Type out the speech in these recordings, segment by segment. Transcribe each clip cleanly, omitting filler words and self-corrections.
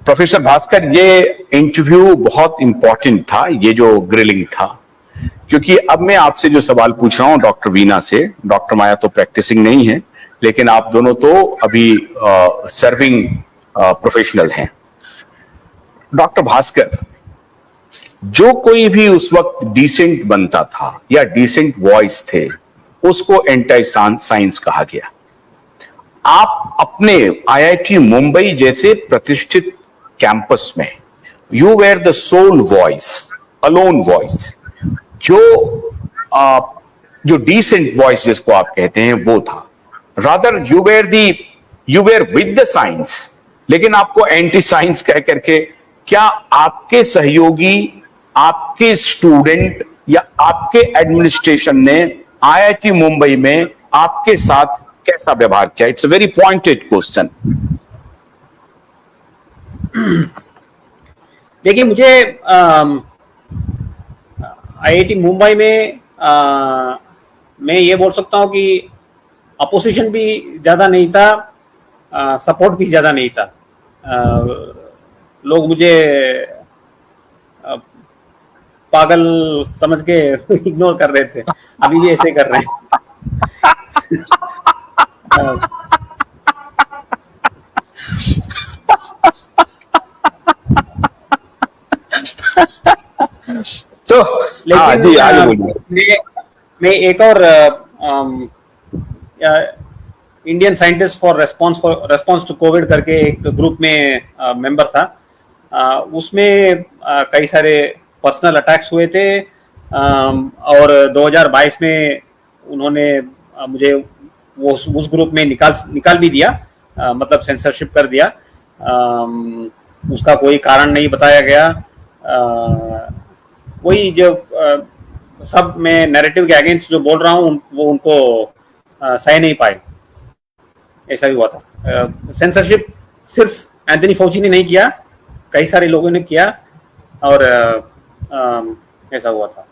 Professor Bhaskar, ये interview बहुत important था, ये जो ग्रिलिंग था, क्योंकि अब मैं आपसे जो सवाल पूछ रहा हूं डॉक्टर वीना से, डॉक्टर माया तो प्रैक्टिसिंग नहीं है, लेकिन आप दोनों तो अभी सर्विंग प्रोफेशनल हैं। डॉक्टर भास्कर, जो कोई भी उस वक्त डिसेंट बनता था या डिसेंट वॉइस थे, उसको एंटी साइंस कहा गया। आप अपने आईआईटी मुंबई जैसे प्रतिष्ठित कैंपस में you were the sole voice, alone voice, जो डिसेंट वॉइस जिसको आप कहते हैं वो था। Rather you were with the science, लेकिन आपको एंटी साइंस कह करके, क्या आपके सहयोगी, आपके स्टूडेंट या आपके एडमिनिस्ट्रेशन ने आईआईटी मुंबई में आपके साथ कैसा व्यवहार किया? It's a very pointed question. देखिए, मुझे आईआईटी मुंबई में मैं ये बोल सकता हूँ कि अपोजिशन भी ज़्यादा नहीं था, सपोर्ट भी ज़्यादा नहीं था। लोग मुझे पागल समझ के इग्नोर कर रहे थे, अभी भी ऐसे कर रहे हैं। तो लेकिन जी आगे बोलिए। मैं एक और Indian scientist for response to covid करके एक ग्रुप में मेंबर था। उसमें कई सारे पर्सनल अटैक्स हुए थे, और 2022 में उन्होंने मुझे वो उस ग्रुप में निकाल भी दिया, मतलब सेंसरशिप कर दिया। उसका कोई कारण नहीं बताया गया। वही जो सब मैं नैरेटिव के अगेंस्ट जो बोल रहा हूँ वो उनको सह नहीं पाए, ऐसा भी हुआ था। सेंसरशिप सिर्फ एंथनी फौची ने नहीं किया, कई सारे लोगों ने किया, और ऐसा हुआ था।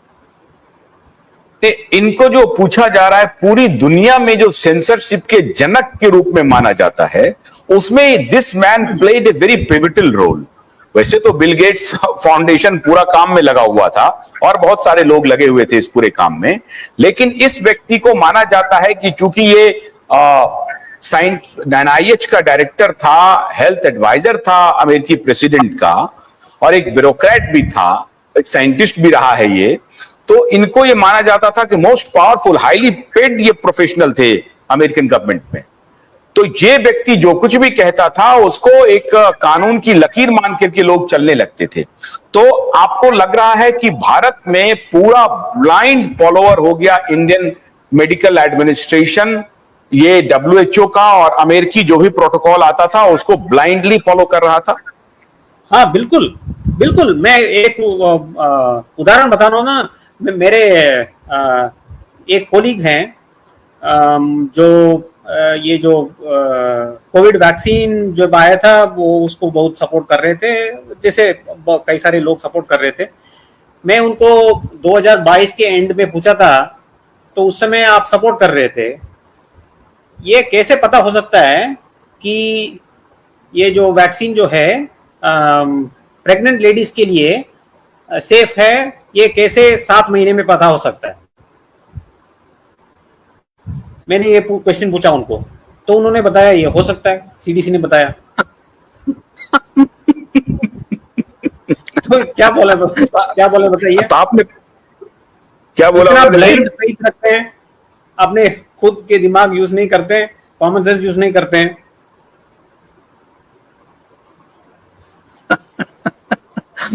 इनको जो पूछा जा रहा है, पूरी दुनिया में जो सेंसरशिप के जनक के रूप में माना जाता है, उसमें this man played a very pivotal role. वैसे तो बिल गेट्स फाउंडेशन पूरा काम में लगा हुआ था और बहुत सारे लोग लगे हुए थे इस पूरे काम में, लेकिन इस व्यक्ति को माना जाता है कि चूंकि ये साइंस एनआईएच का डायरेक्टर था, हेल्थ एडवाइजर था अमेरिकी प्रेसिडेंट का, और एक ब्यूरोक्रेट भी था, एक साइंटिस्ट भी रहा है ये, तो इनको ये माना जाता था कि मोस्ट पावरफुल, हाईली पेड ये प्रोफेशनल थे अमेरिकन गवर्नमेंट में। तो ये व्यक्ति जो कुछ भी कहता था उसको एक कानून की लकीर मान करके लोग चलने लगते थे। तो आपको लग रहा है कि भारत में पूरा ब्लाइंड फॉलोअर हो गया इंडियन मेडिकल एडमिनिस्ट्रेशन, ये डब्ल्यूएचओ का और अमेरिकी जो भी प्रोटोकॉल आता था उसको ब्लाइंडली फॉलो कर रहा था? हाँ, बिल्कुल बिल्कुल। मैं एक उदाहरण बता रहा हूँ ना। मेरे एक कोलीग हैं जो ये जो कोविड वैक्सीन जब आया था वो उसको बहुत सपोर्ट कर रहे थे, जैसे कई सारे लोग सपोर्ट कर रहे थे। मैं उनको 2022 के एंड में पूछा था, तो उस समय आप सपोर्ट कर रहे थे, ये कैसे पता हो सकता है कि ये जो वैक्सीन जो है प्रेग्नेंट लेडीज के लिए सेफ है, ये कैसे 7 महीने में पता हो सकता है? मैंने ये क्वेश्चन पूछा उनको, तो उन्होंने बताया ये हो सकता है, सीडीसी ने बताया। तो क्या बोला बताइए? तो आपने क्या बोला? ब्लाइंड फेथ रखते हैं, अपने खुद के दिमाग यूज नहीं करते हैं, कॉमन सेंस यूज नहीं करते हैं।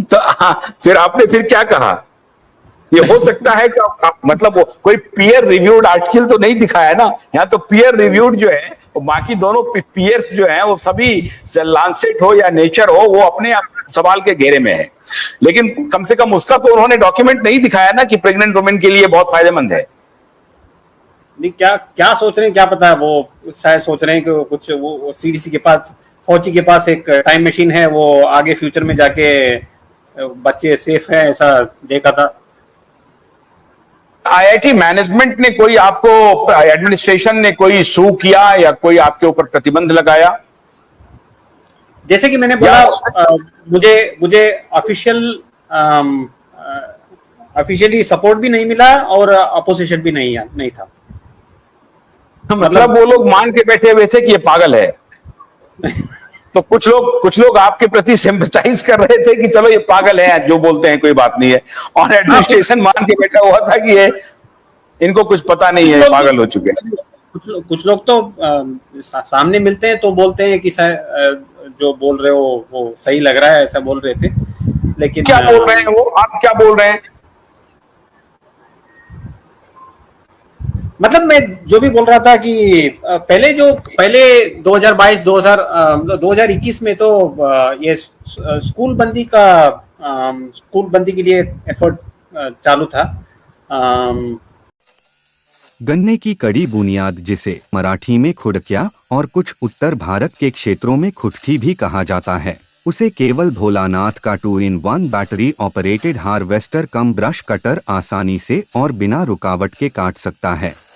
तो फिर आपने क्या कहा? ये हो सकता है कि मतलब वो कोई पीयर रिव्यूड आर्टिकल तो नहीं दिखाया ना? यहाँ तो पीयर रिव्यूड जो है, बाकी दोनों पीयर्स जो हैं वो सभी लांसेट हो या नेचर हो, वो अपने सवाल के घेरे में है, लेकिन कम से कम उसका तो उन्होंने डॉक्यूमेंट नहीं दिखाया ना कि प्रेग्नेंट वुमेन के लिए बहुत फायदेमंद है। नहीं, क्या सोच रहे हैं, क्या पता है, वो शायद सोच रहे हैं कि कुछ वो सीडीसी के पास, फौजी के पास एक टाइम मशीन है, वो आगे फ्यूचर में जाके बच्चे सेफ हैं, ऐसा देखा था। आईआईटी मैनेजमेंट ने कोई आपको, एडमिनिस्ट्रेशन ने कोई सू किया या कोई आपके ऊपर प्रतिबंध लगाया? जैसे कि मैंने बोला, मुझे मुझे ऑफिशियली सपोर्ट भी नहीं मिला और अपोजिशन भी नहीं था। मतलब वो लोग मान के बैठे हुए थे कि ये पागल है। तो कुछ लोग आपके प्रति सिंपैथाइज कर रहे थे कि चलो ये पागल है, जो बोलते हैं कोई बात नहीं है, और एडमिनिस्ट्रेशन मान के बैठा हुआ था कि ये इनको कुछ पता नहीं है, पागल हो चुके हैं। कुछ लोग तो सामने मिलते हैं तो बोलते हैं कि जो बोल रहे हो वो सही लग रहा है, ऐसा बोल रहे थे। लेकिन क्या बोल रहे हैं वो, आप क्या बोल रहे हैं? मतलब मैं जो भी बोल रहा था कि पहले 2021 में तो ये स्कूल बंदी के लिए एफर्ट चालू था। गन्ने की कड़ी बुनियाद, जिसे मराठी में खुडक्या और कुछ उत्तर भारत के क्षेत्रों में खुटकी भी कहा जाता है, उसे केवल भोलानाथ का 2-in-1 बैटरी ऑपरेटेड हार्वेस्टर कम ब्रश कटर आसानी से और बिना रुकावट के काट सकता है।